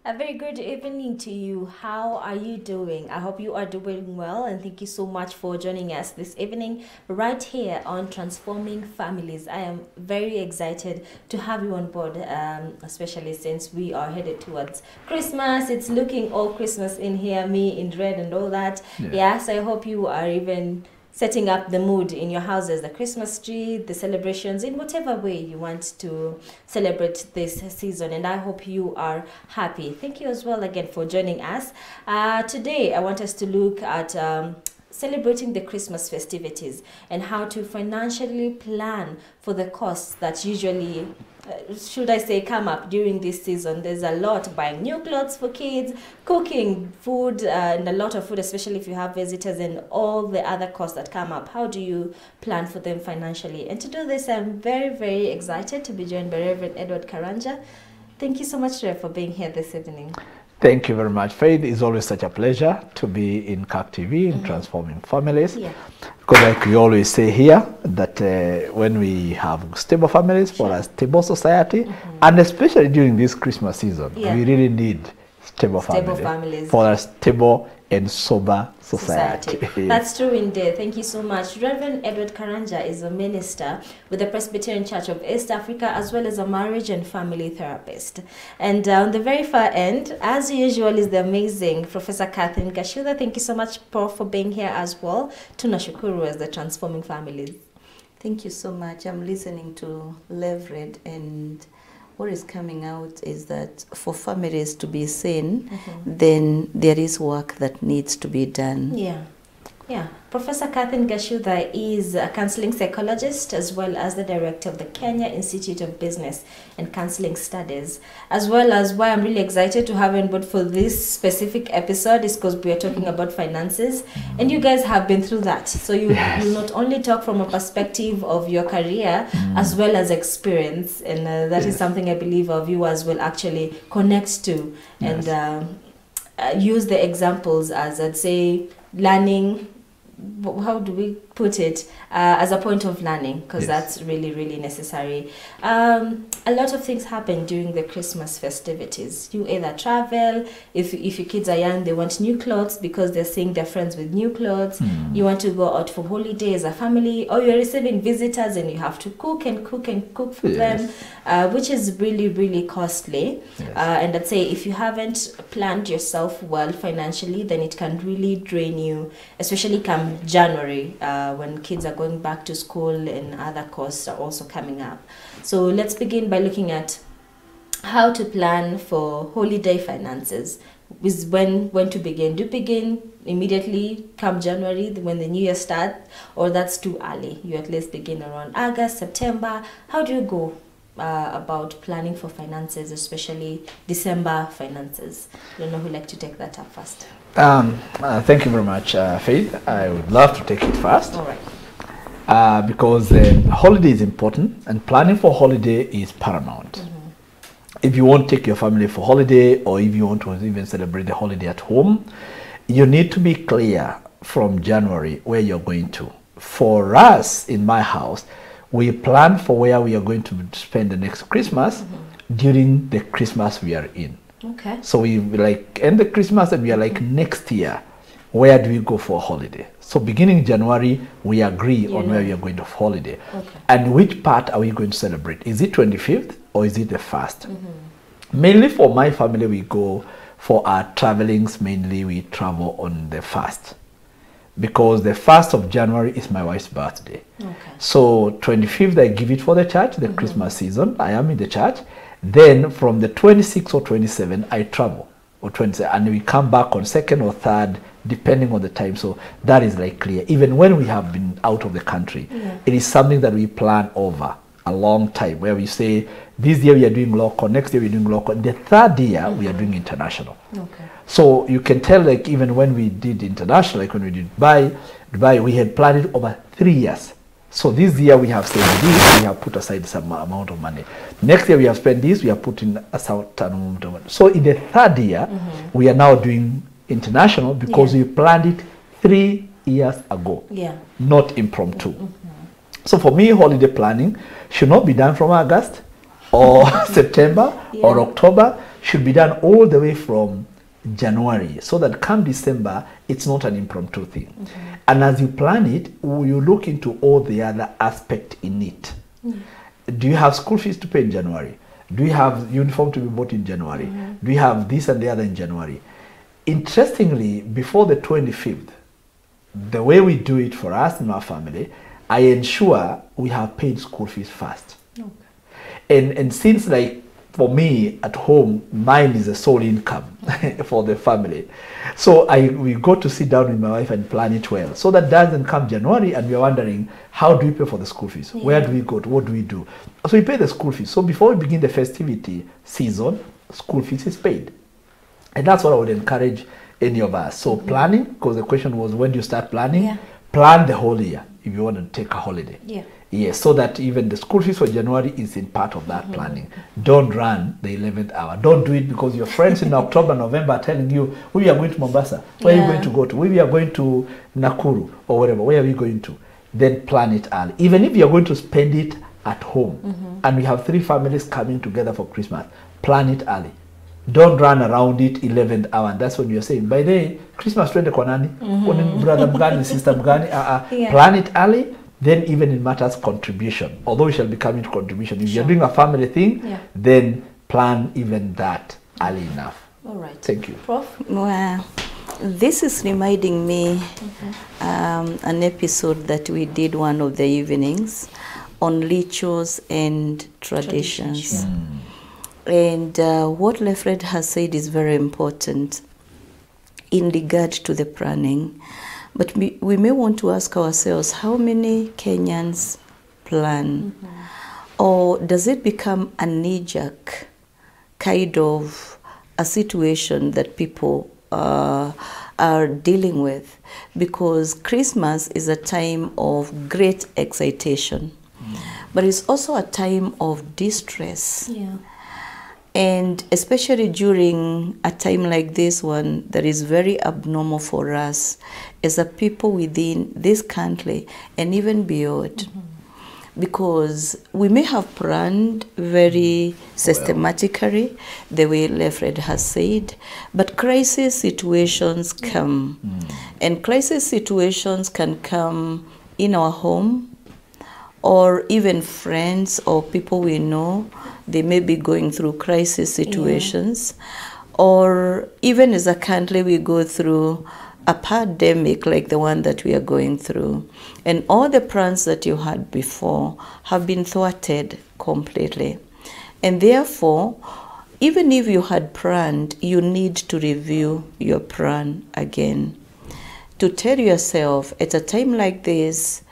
A very good evening to you. How are you doing? I hope you are doing well, and thank you so much for joining us this evening right here on Transforming Families. I am very excited to have you on board, especially since we are headed towards Christmas. It's looking all Christmas in here, me in red and all that. Yes, I hope you are even setting up the mood in your houses, the Christmas tree, the celebrations, in whatever way you want to celebrate this season. And I hope you are happy. Thank you as well again for joining us. Today, I want us to look at celebrating the Christmas festivities and how to financially plan for the costs that usually should I say come up during this season. There's a lot: buying new clothes for kids, cooking food, and a lot of food, especially if you have visitors, and all the other costs that come up. How do you plan for them financially? And to do this, I'm very, very excited to be joined by Reverend Edward Karanja. Thank you so much, Rev, for being here this evening. Thank you very much, Faith. It's always such a pleasure to be in CAC TV, in Transforming Families. Yeah. Because like we always say here, that when we have stable families for a stable society, and especially during this Christmas season, we really need stable families for a stable and sober society. That's true indeed. Thank you so much. Reverend Edward Karanja is a minister with the Presbyterian Church of East Africa, as well as a marriage and family therapist. And on the very far end, as usual, is the amazing Professor Catherine Gashuda. Thank you so much, Prof, for being here as well. Tunashukuru as the Transforming Families. Thank you so much. I'm listening to Leverett, and what is coming out is that for families to be sane, then there is work that needs to be done. Yeah. Professor Catherine Gashuda is a counseling psychologist, as well as the director of the Kenya Institute of Business and Counseling Studies. As well as why I'm really excited to have you on board for this specific episode is because we are talking about finances, and you guys have been through that. So you not only talk from a perspective of your career, as well as experience, and that is something I believe our viewers will actually connect to, and use the examples as, I'd say, learning. How do we put it, as a point of learning, because that's really, really necessary. A lot of things happen during the Christmas festivities. You either travel, if your kids are young, they want new clothes because they're seeing their friends with new clothes. You want to go out for holiday as a family, or you're receiving visitors and you have to cook and cook and cook for them, which is really, really costly. And I'd say if you haven't planned yourself well financially, then it can really drain you, especially come January, when kids are going back to school and other costs are also coming up. So let's begin by looking at how to plan for holiday finances. Is when to begin. Do you begin immediately come January when the new year starts, or that's too early? You at least begin around August, September. How do you go about planning for finances, especially December finances? I don't know who would like to take that up first. Thank you very much, Faith. I would love to take it first. All right. Because holiday is important, and planning for holiday is paramount. If you want to take your family for holiday, or if you want to even celebrate the holiday at home, you need to be clear from January where you're going to. For us in my house, we plan for where we are going to spend the next Christmas during the Christmas we are in. Okay. So we like end the Christmas and we are like, next year, where do we go for a holiday? So beginning January, we agree on where we are going to holiday. And which part are we going to celebrate? Is it 25th or is it the 1st? Mainly for my family, we go for our travelings. Mainly we travel on the 1st. Because the 1st of January is my wife's birthday. So 25th, I give it for the church, the Christmas season. I am in the church. Then from the 26th or 27th, I travel, or 27th, and we come back on 2nd or 3rd, depending on the time. So that is like clear. Even when we have been out of the country, it is something that we plan over a long time, where we say, this year we are doing local, next year we're doing local, the 3rd year we are doing international. So you can tell, like, even when we did international, like when we did Dubai, we had planned it over 3 years. So this year we have saved this, we have put aside some amount of money. Next year we have spent this, we have put in a certain amount of money. So in the 3rd year, we are now doing international because we planned it 3 years ago, not impromptu. So for me, holiday planning should not be done from August or September or October. should be done all the way from January, so that come December, it's not an impromptu thing. And as you plan it, you look into all the other aspect in it. Do you have school fees to pay in January? Do you have uniform to be bought in January? Do you have this and the other in January? Interestingly, before the 25th, the way we do it for us in our family, I ensure we have paid school fees first. And since, like, for me at home, mine is a sole income for the family. So we got to sit down with my wife and plan it well. So that doesn't come January and we're wondering, how do we pay for the school fees? Where do we go to? What do we do? So we pay the school fees. So before we begin the festivity season, school fees is paid. And that's what I would encourage any of us. So planning, because the question was, when do you start planning? Plan the whole year if you want to take a holiday. Yes, so that even the school fees for January is in part of that planning. Don't run the 11th hour. Don't do it because your friends in October, November are telling you, we are going to Mombasa. Where are you going to go to? We are going to Nakuru or wherever. Where are we going to? Then plan it early. Even if you're going to spend it at home and we have 3 families coming together for Christmas, plan it early. Don't run around it 11th hour. And that's when you're saying, by the way, Christmas 20 konani, brother mgani, sister mgani, plan it early. Then even in matters contribution, although we shall be coming to contribution, if you're doing a family thing, then plan even that early enough. All right. Thank you. Prof? Well, this is reminding me an episode that we did one of the evenings on rituals and traditions. And what Lefred has said is very important in regard to the planning. But we may want to ask ourselves, how many Kenyans plan? Or does it become a knee-jerk kind of a situation that people are dealing with? Because Christmas is a time of great excitation, but it's also a time of distress. And especially during a time like this one, that is very abnormal for us as a people within this country and even beyond. Because we may have planned very systematically, the way Lefred has said, but crisis situations come. And crisis situations can come in our home, or even friends or people we know, they may be going through crisis situations. Or even as a country, we go through a pandemic like the one that we are going through. And all the plans that you had before have been thwarted completely. And therefore, even if you had planned, you need to review your plan again. To tell yourself, at a time like this,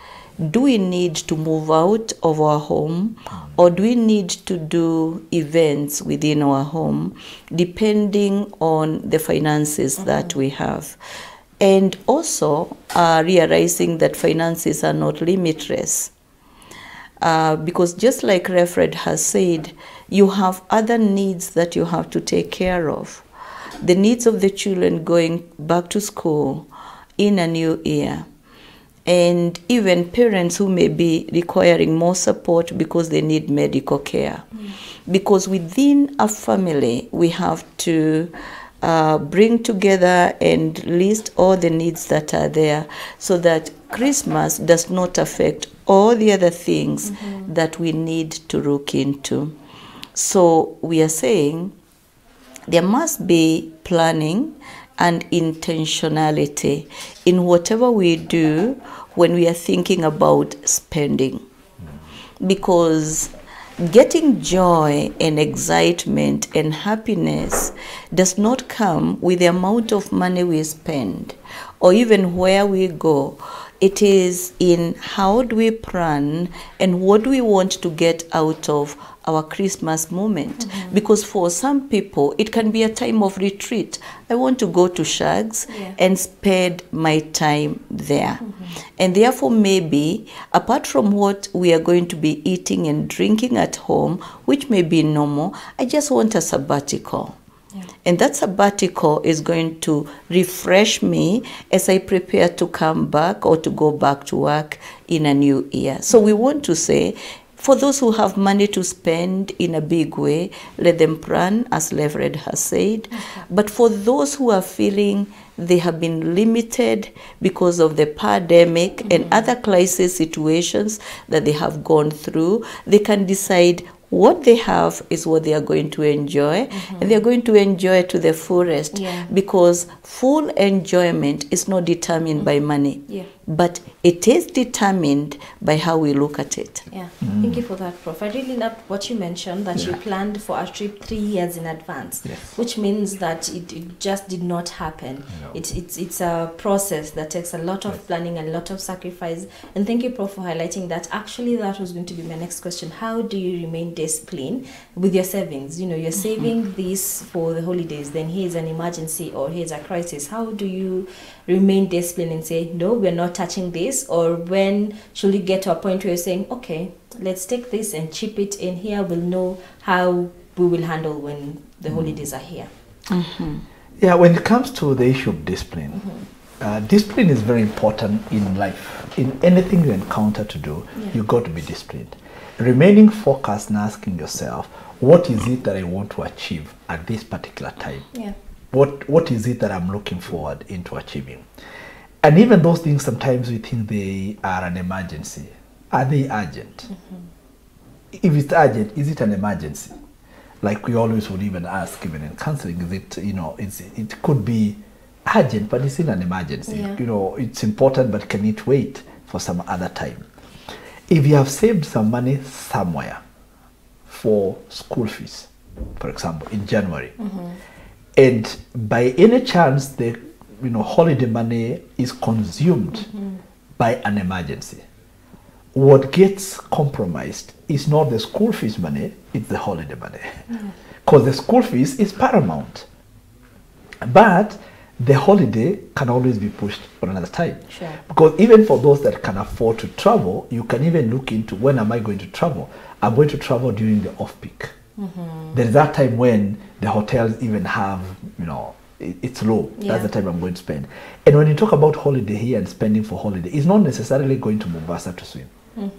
do we need to move out of our home, or do we need to do events within our home, depending on the finances that we have? And also realizing that finances are not limitless. Because just like Refred has said, you have other needs that you have to take care of. The needs of the children going back to school in a new year. And even parents who may be requiring more support because they need medical care. Because within a family, we have to bring together and list all the needs that are there so that Christmas does not affect all the other things that we need to look into. So we are saying there must be planning and intentionality in whatever we do when we are thinking about spending. Because getting joy and excitement and happiness does not come with the amount of money we spend or even where we go. It is in how do we plan and what do we want to get out of our Christmas moment. Because for some people, it can be a time of retreat. I want to go to Shags and spend my time there. And therefore, maybe, apart from what we are going to be eating and drinking at home, which may be normal, I just want a sabbatical. And that sabbatical is going to refresh me as I prepare to come back or to go back to work in a new year. So we want to say, For those who have money to spend in a big way, let them plan, as Levered has said. But for those who are feeling they have been limited because of the pandemic and other crisis situations that they have gone through, they can decide what they have is what they are going to enjoy, and they're going to enjoy to the fullest, because full enjoyment is not determined by money, but it is determined by how we look at it. Thank you for that, Prof. I really loved what you mentioned, that you planned for a trip 3 years in advance, which means that it just did not happen. It's a process that takes a lot of planning and a lot of sacrifice. And thank you, Prof, for highlighting that. Actually, that was going to be my next question. How do you remain disciplined with your savings? You know, you're saving this for the holidays, then here's an emergency or here's a crisis. How do you remain disciplined and say, no, we're not touching this? Or when should you get to a point where you're saying, okay, let's take this and chip it in here, we'll know how we will handle when the holidays are here? Yeah, when it comes to the issue of discipline, discipline is very important in life. In anything you encounter to do, you got to be disciplined. Remaining focused and asking yourself, what is it that I want to achieve at this particular time? What is it that I'm looking forward into achieving? And even those things, sometimes we think they are an emergency. Are they urgent? If it's urgent, is it an emergency? Like we always would even ask, even in counseling, is it, you know, it could be urgent, but it's in an emergency. You know, it's important, but can it wait for some other time? If you have saved some money somewhere for school fees, for example, in January, and by any chance the holiday money is consumed by an emergency, what gets compromised is not the school fees money, it's the holiday money. Because the school fees is paramount. But the holiday can always be pushed for another time. Because even for those that can afford to travel, you can even look into, when am I going to travel? I'm going to travel during the off-peak. There is that time when the hotels even have, it's low. That's the time I'm going to spend. And when you talk about holiday here and spending for holiday, it's not necessarily going to Mombasa to swim.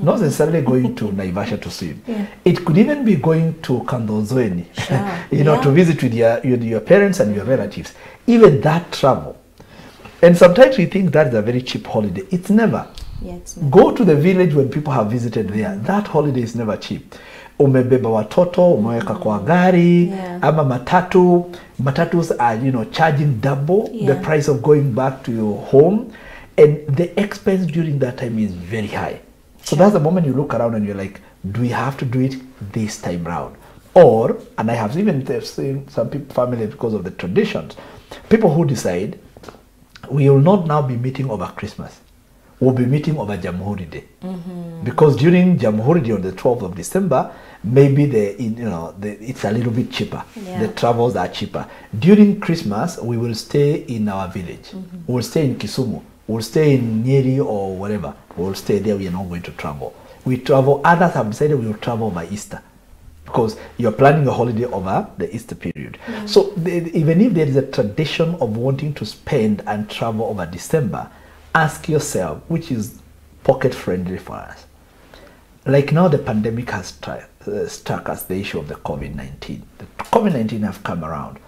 Not necessarily going to Naivasha to swim. It could even be going to Kandozweni, to visit with your parents and your relatives. Even that travel. And sometimes we think that is a very cheap holiday. It's never. It's never. Go to the village when people have visited there. That holiday is never cheap. Umebeba watoto, umeweka kwa gari, ama matatu. Matatus are, charging double the price of going back to your home. And the expense during that time is very high. So that's the moment you look around and you're like, do we have to do it this time round? Or, and I have even seen some people, family, because of the traditions, people who decide, we will not now be meeting over Christmas. We'll be meeting over Jamhuri Day. Because during Jamhuri Day on the 12th of December, maybe it's a little bit cheaper. The travels are cheaper. During Christmas, we will stay in our village. We'll stay in Kisumu. We'll stay in Nyeri or whatever. We'll stay there. We are not going to travel. We travel. Others have decided we will travel by Easter, because you're planning a holiday over the Easter period. So even if there is a tradition of wanting to spend and travel over December, ask yourself, which is pocket friendly for us. Like now the pandemic has struck us, the issue of the COVID-19. The COVID-19 have come around.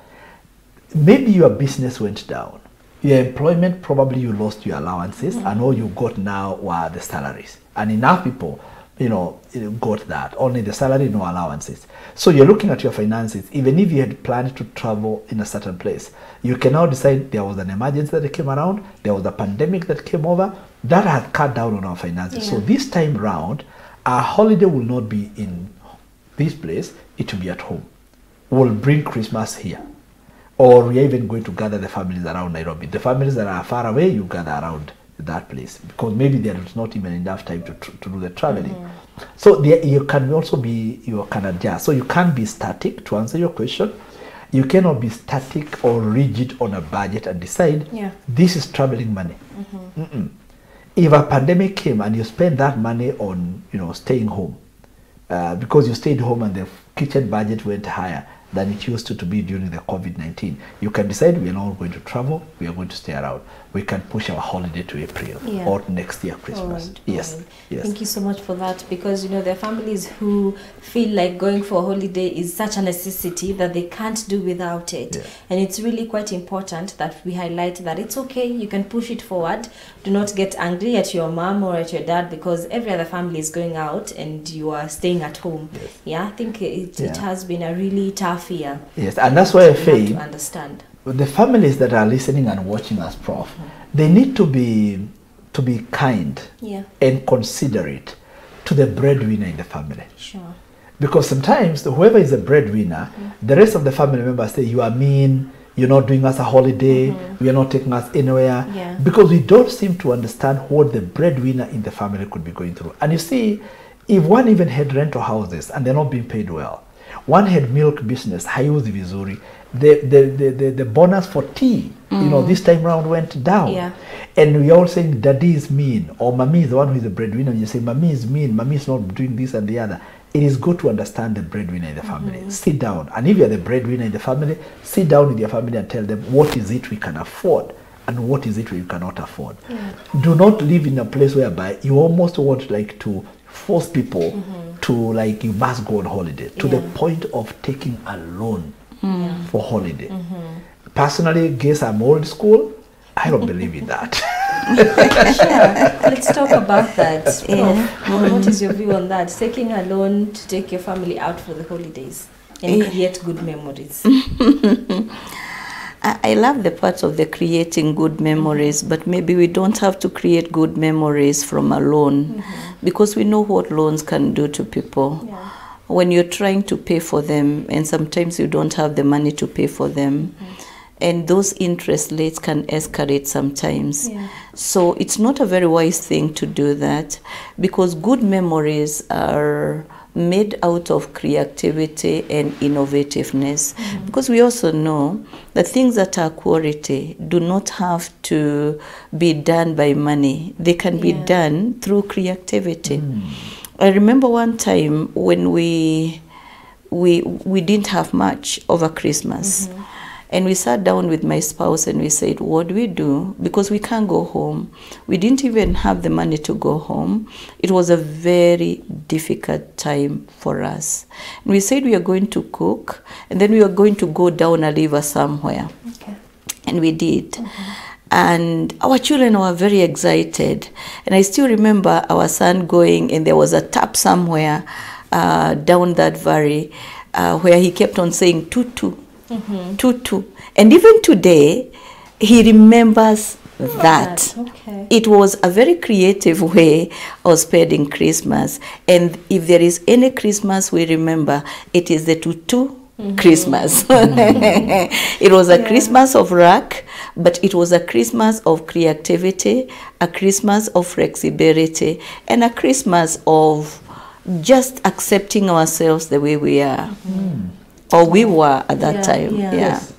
Maybe your business went down. Your employment, probably you lost your allowances, and all you got now were the salaries. And enough people, got that. Only the salary, no allowances. So you're looking at your finances. Even if you had planned to travel in a certain place, you can now decide there was an emergency that came around, there was a pandemic that came over, that has cut down on our finances. So this time round, our holiday will not be in this place, it will be at home. We'll bring Christmas here. Or we're even going to gather the families around Nairobi. The families that are far away, you gather around that place, because maybe there is not even enough time to do the traveling. So you can also be, you can adjust. So you can't be static, to answer your question. You cannot be static or rigid on a budget and decide, this is traveling money. If a pandemic came and you spend that money on, staying home, because you stayed home and the kitchen budget went higher, than it used to be during the COVID-19. You can decide we are not going to travel, we are going to stay around. We can push our holiday to April or next year Christmas. Yes. Thank you so much for that, because there are families who feel like going for a holiday is such a necessity that they can't do without it. And it's really quite important that we highlight that it's okay, you can push it forward. Do not get angry at your mom or at your dad because every other family is going out and you are staying at home. I think it has been a really tough year. Yes, and that's why I feel to understand. The families that are listening and watching us, Prof, they need to be kind and considerate to the breadwinner in the family. Sure. Because sometimes whoever is the breadwinner, the rest of the family members say, you are mean, you're not doing us a holiday, you're not taking us anywhere. Because we don't seem to understand what the breadwinner in the family could be going through. And you see, if one even had rental houses and they're not being paid well, one had milk business, haiuzi vizuri, the bonus for tea, this time round went down. And we are all saying daddy is mean, or mommy is the one who is the breadwinner. You say mommy is mean, mommy is not doing this and the other. It is good to understand the breadwinner in the family. Sit down, and if you are the breadwinner in the family, sit down with your family and tell them what is it we can afford and what is it we cannot afford. Do not live in a place whereby you almost want to force people to you must go on holiday to the point of taking a loan for holiday. Personally, guess I'm old school. I don't believe in that. Sure. Let's talk about that. What is your view on that? Taking a loan to take your family out for the holidays and create good memories. I love the part of the creating good memories, but maybe we don't have to create good memories from a loan because we know what loans can do to people. When you're trying to pay for them and sometimes you don't have the money to pay for them, and those interest rates can escalate sometimes. So it's not a very wise thing to do that, because good memories are made out of creativity and innovativeness. Because we also know that things that are quality do not have to be done by money. They can be done through creativity. I remember one time when we didn't have much over Christmas. And we sat down with my spouse and we said, what do we do? Because we can't go home. We didn't even have the money to go home. It was a very difficult time for us. And we said we are going to cook, and then we are going to go down a river somewhere. And we did. And our children were very excited. And I still remember our son going, and there was a tap somewhere down that valley where he kept on saying, tutu. Tutu. And even today, he remembers that. It was a very creative way of spending Christmas. And if there is any Christmas we remember, it is the tutu Christmas. It was a Christmas of rack, but it was a Christmas of creativity, a Christmas of flexibility, and a Christmas of just accepting ourselves the way we are. Or we were at that time.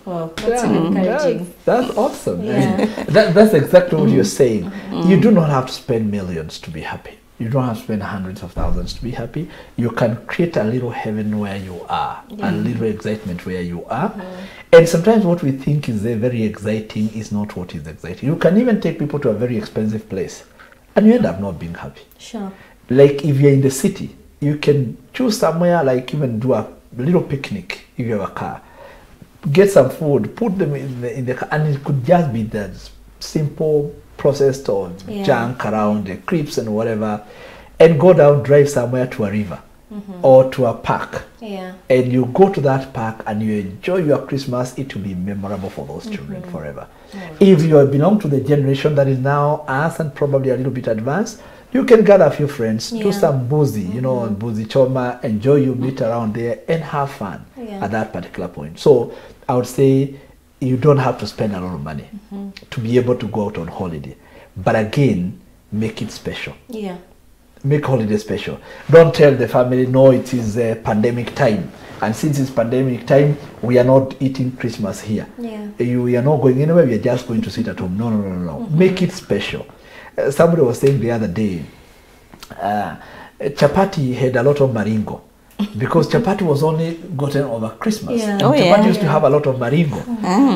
Well, that's encouraging. That's awesome. I mean, that's exactly what you're saying. You do not have to spend millions to be happy. You don't have to spend hundreds of thousands to be happy. You can create a little heaven where you are, a little excitement where you are. And sometimes what we think is very exciting is not what is exciting. You can even take people to a very expensive place and you end up not being happy. Like if you're in the city, you can choose somewhere, like even do a little picnic if you have a car, get some food, put them in the car, and it could just be that simple processed or junk around the creeps and whatever, and go down, drive somewhere to a river or to a park, and you go to that park and you enjoy your Christmas. It will be memorable for those children forever. If you belong to the generation that is now us and probably a little bit advanced, you can gather a few friends, do some boozy, boozy choma, enjoy, you meet around there and have fun at that particular point. So I would say you don't have to spend a lot of money to be able to go out on holiday. But again, make it special. Make holiday special. Don't tell the family, no, it is a pandemic time. And since it's pandemic time, we are not eating Christmas here. We are not going anywhere, we are just going to sit at home. No. Make it special. Somebody was saying the other day, chapati had a lot of maringo. because chapati was only gotten over Christmas. Yeah. And Oh, chapati yeah. used to have a lot of maringo.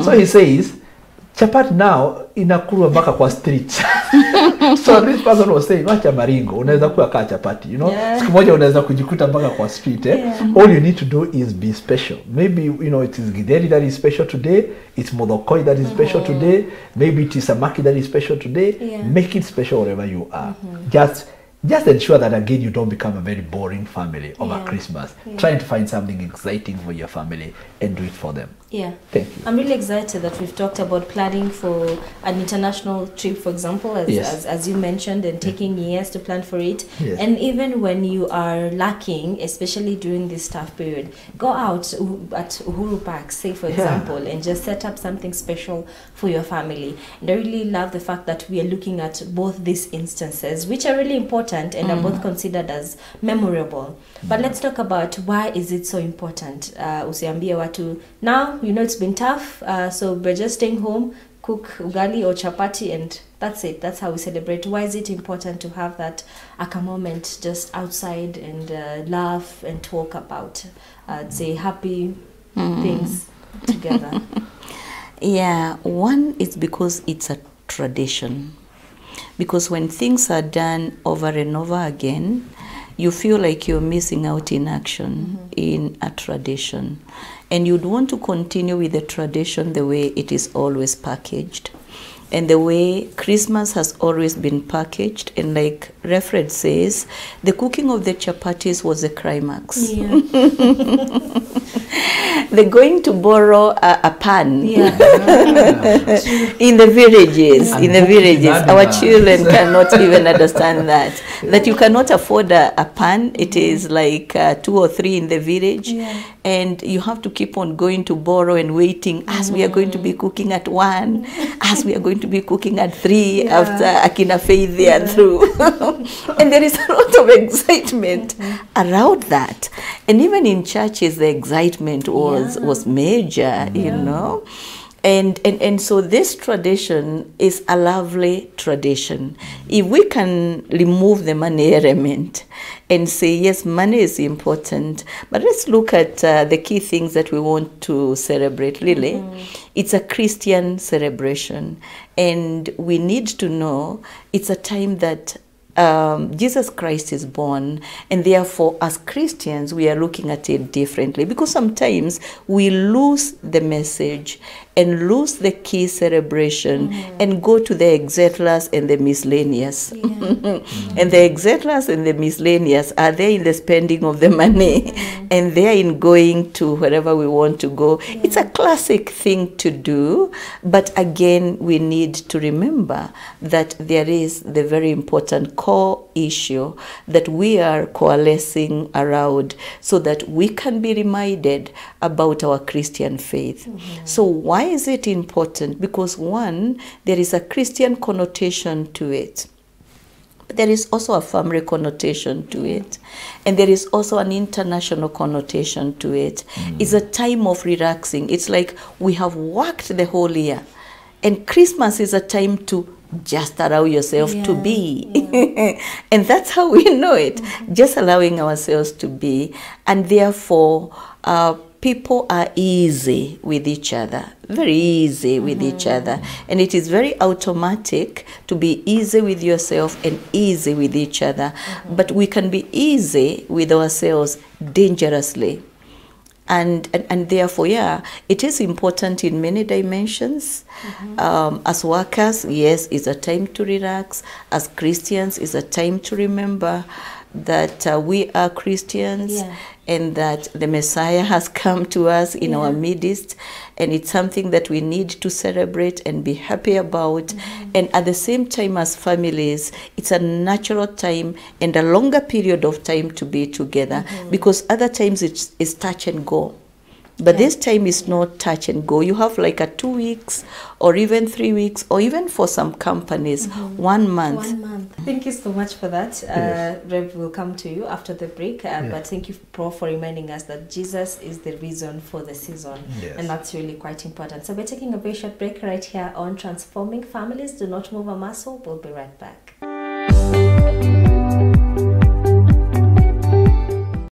So he says, chapati now inakulwa mpaka kwa street. So this person was saying, wacha maringo, unaweza kuwa kaa chapati, you know. Yeah. Siku moja unaweza kujikuta mpaka kwa street. All you need to do is be special. Maybe, you know, it is githeri that is special today, it's modokoi that is special today, maybe it is samaki that is special today. Yeah. Make it special wherever you are. Just ensure that, again, you don't become a very boring family over Christmas. Trying to find something exciting for your family and do it for them. Yeah. Thank you. I'm really excited that we've talked about planning for an international trip, for example, as you mentioned, and taking years to plan for it. Yes. And even when you are lacking, especially during this tough period, go out at Uhuru Park, say for example, and just set up something special for your family. And I really love the fact that we are looking at both these instances, which are really important and are both considered as memorable. But let's talk about why is it so important. Usiambie watu, now, you know, it's been tough, so we're just staying home, cook ugali or chapati, and that's it. That's how we celebrate. Why is it important to have that aka moment just outside and laugh and talk about, say, happy things together? Yeah, one is because it's a tradition. Because when things are done over and over again, you feel like you're missing out in action in a tradition. And you'd want to continue with the tradition the way it is always packaged. And the way Christmas has always been packaged. And like Refred says, the cooking of the chapatis was the climax. Yeah. They're going to borrow a pan Yeah. in the villages. And In the villages, our animals. children cannot even understand that. That you cannot afford a pan. It is like 2 or 3 in the village. Yeah. And you have to keep on going to borrow and waiting as we are going to be cooking at 1, as we are going to be cooking at 3 after Akina Faith they are through. And there is a lot of excitement around that. And even in churches, the excitement was major, you know. And so this tradition is a lovely tradition. If we can remove the money element and say, yes, money is important, but let's look at the key things that we want to celebrate, really. It's a Christian celebration, and we need to know it's a time that Jesus Christ is born, and therefore as Christians we are looking at it differently, because sometimes we lose the message and lose the key celebration and go to the exetlas and the miscellaneous. And the exetlas and the miscellaneous are there in the spending of the money and they are in going to wherever we want to go. It's a classic thing to do, but again we need to remember that there is the very important core issue that we are coalescing around so that we can be reminded about our Christian faith. So why is it important? Because one, there is a Christian connotation to it. But there is also a family connotation to it. And there is also an international connotation to it. It's a time of relaxing. It's like we have worked the whole year. And Christmas is a time to just allow yourself to be. And that's how we know it. Just allowing ourselves to be. And therefore, people are easy with each other, very easy with each other. And it is very automatic to be easy with yourself and easy with each other. But we can be easy with ourselves dangerously. And therefore, it is important in many dimensions. As workers, yes, it's a time to relax. As Christians, it's a time to remember that we are Christians and that the Messiah has come to us in our midst, and it's something that we need to celebrate and be happy about. And at the same time, as families, it's a natural time and a longer period of time to be together, because other times it's touch and go. But this time is not touch and go. You have like a 2 weeks or even 3 weeks, or even for some companies, 1 month. 1 month. Thank you so much for that. Rev will come to you after the break. But thank you, Prof, for reminding us that Jesus is the reason for the season. And that's really quite important. So we're taking a very short break right here on Transforming Families. Do not move a muscle. We'll be right back.